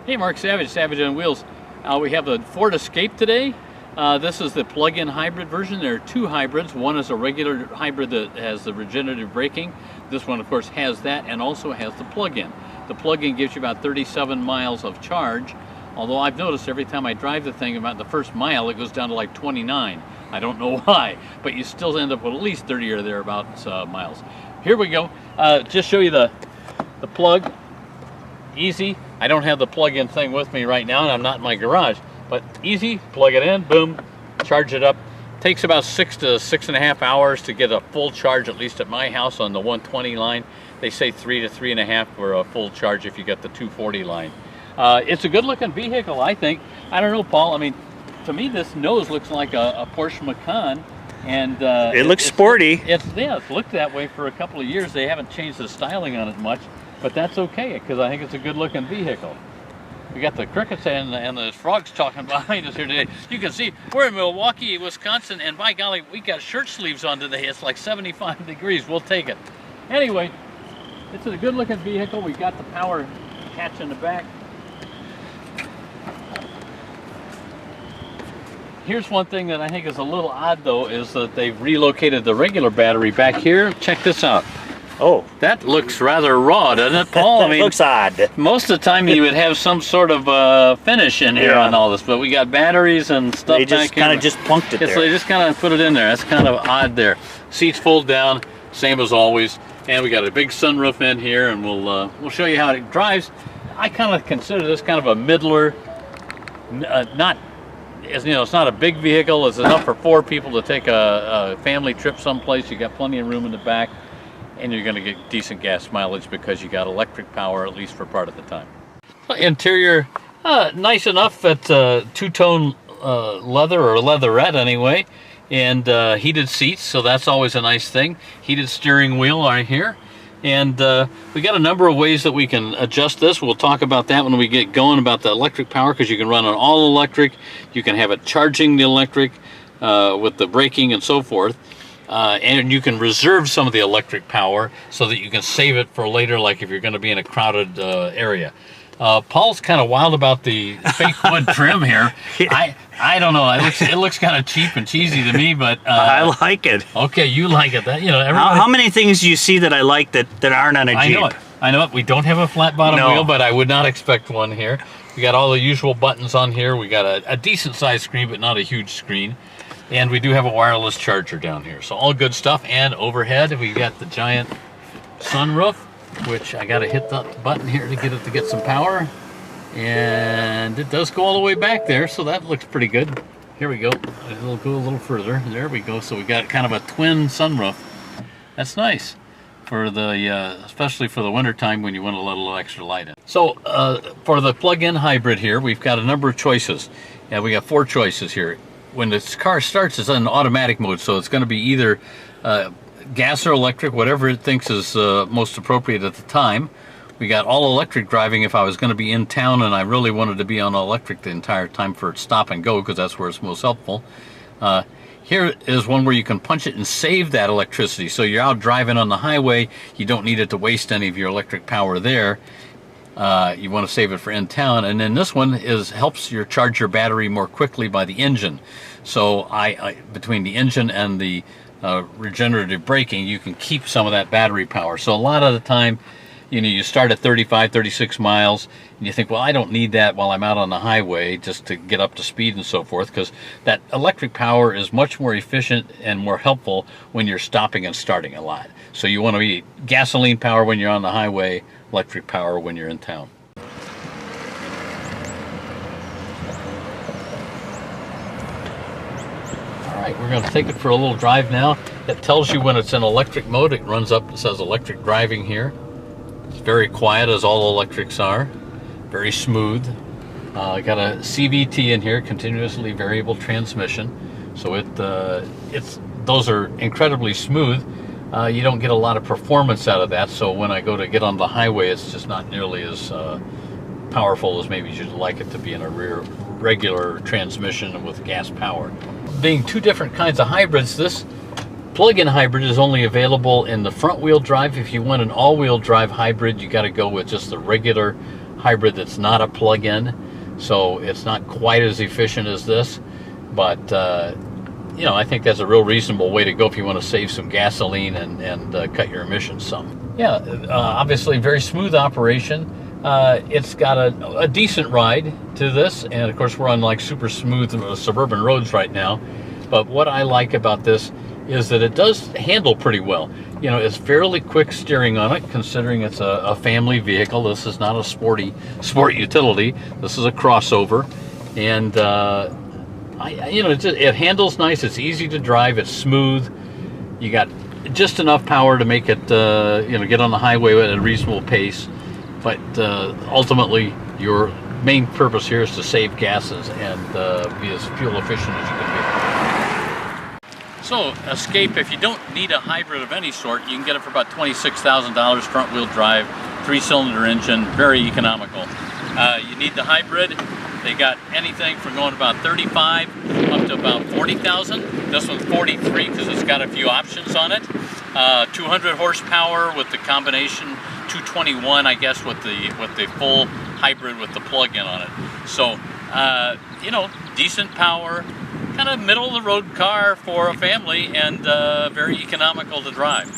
Hey, Mark Savage, Savage on Wheels. We have the Ford Escape today. This is the plug-in hybrid version. There are two hybrids. One is a regular hybrid that has the regenerative braking. This one, of course, has that and also has the plug-in. The plug-in gives you about 37 miles of charge, although I've noticed every time I drive the thing, about the first mile, it goes down to like 29. I don't know why, but you still end up with at least 30 or thereabouts miles. Here we go. Just show you the plug. Easy. I don't have the plug-in thing with me right now, and I'm not in my garage, but easy. Plug it in, boom, charge it up. Takes about 6 to 6.5 hours to get a full charge, at least at my house on the 120 line. They say 3 to 3.5 for a full charge if you got the 240 line. It's a good-looking vehicle, I think. I don't know, Paul. I mean, to me, this nose looks like a Porsche Macan, and it looks sporty. It's looked that way for a couple of years. They haven't changed the styling on it much. But that's okay, because I think it's a good-looking vehicle. We got the crickets and the frogs talking behind us here today. You can see we're in Milwaukee, Wisconsin, and by golly, we got shirt sleeves on today. It's like 75 degrees. We'll take it. Anyway, it's a good-looking vehicle. We got the power hatch in the back. Here's one thing that I think is a little odd, though, is that they've relocated the regular battery back here. Check this out. Oh, that looks rather raw, doesn't it, Paul? I mean, looks odd. Most of the time you would have some sort of finish in here on all this, but we got batteries and stuff. They just kind of just plunked it there. So they just kind of put it in there. That's kind of odd there. Seats fold down, same as always, and we got a big sunroof in here, and we'll show you how it drives. I kind of consider this kind of a middler, it's not a big vehicle. It's enough for 4 people to take a family trip someplace. You got plenty of room in the back. And you're going to get decent gas mileage because you got electric power, at least for part of the time. Interior, nice enough. It's two-tone leather, or leatherette anyway, and heated seats, so that's always a nice thing. Heated steering wheel right here. And we got a number of ways that we can adjust this. We'll talk about that when we get going about the electric power, because you can run on all electric. You can have it charging the electric with the braking and so forth. And you can reserve some of the electric power so that you can save it for later, like if you're going to be in a crowded area. Paul's kind of wild about the fake wood trim here. I don't know. It looks kind of cheap and cheesy to me, but I like it. Okay, you like it. That, how many things do you see that I like that aren't on a Jeep? I know it. We don't have a flat bottom wheel, but I would not expect one here. We got all the usual buttons on here. We got a decent sized screen, but not a huge screen. And we do have a wireless charger down here. So all good stuff. And overhead, we got the giant sunroof, which I got to hit the button here to get it to get some power. And it does go all the way back there, so that looks prettle good. Here we go. It'll go a little further. There we go. So we got kind of a twin sunroof. That's nice for the, especially for the winter time when you want to let a little extra light in. So for the plug-in hybrid here, we've got a number of choices. Yeah, we got 4 choices here. When this car starts, it's in automatic mode, so it's going to be either gas or electric, whatever it thinks is most appropriate at the time. We got all electric driving if I was going to be in town and I really wanted to be on electric the entire time for stop and go, because that's where it's most helpful. Here is one where you can punch it and save that electricity. So you're out driving on the highway, you don't need it to waste any of your electric power there. You want to save it for in town. And then this one helps you charge your battery more quickly by the engine. So between the engine and the regenerative braking, you can keep some of that battery power. So a lot of the time, you start at 35, 36 miles, and you think, well, I don't need that while I'm out on the highway just to get up to speed and so forth, because that electric power is much more efficient and more helpful when you're stopping and starting a lot. So you want to be gasoline power when you're on the highway, electric power when you're in town. All right, we're going to take it for a little drive now. It tells you when it's in electric mode. It runs up, it says electric driving here. It's very quiet, as all electrics are. Very smooth. Got a CVT in here, continuously variable transmission. So those are incredibly smooth. You don't get a lot of performance out of that, so when I go to get on the highway, it's just not nearly as powerful as maybe you'd like it to be in a regular transmission with gas power. Being 2 different kinds of hybrids, this plug-in hybrid is only available in the front-wheel drive. If you want an all-wheel drive hybrid, you got to go with just the regular hybrid that's not a plug-in, so it's not quite as efficient as this, but you know, I think that's a real reasonable way to go if you want to save some gasoline and cut your emissions some. Yeah, obviously very smooth operation. It's got a decent ride to this, and of course we're on like super smooth suburban roads right now. But what I like about this is that it does handle pretty well. You know, it's fairly quick steering on it, considering it's a family vehicle. This is not a sport utility. This is a crossover, and you know, it handles nice. It's easy to drive. It's smooth. You got just enough power to make it, you know, get on the highway at a reasonable pace. But ultimately, your main purpose here is to save gases and be as fuel efficient as you can be. So, Escape, if you don't need a hybrid of any sort, you can get it for about $26,000, front-wheel drive, 3-cylinder engine, very economical. You need the hybrid. They got anything from going about 35 up to about 40,000. This one's 43 because it's got a few options on it. 200 horsepower with the combination, 221, I guess, with the full hybrid with the plug-in on it. So, you know, decent power, kind of middle of the road car for a family, and very economical to drive.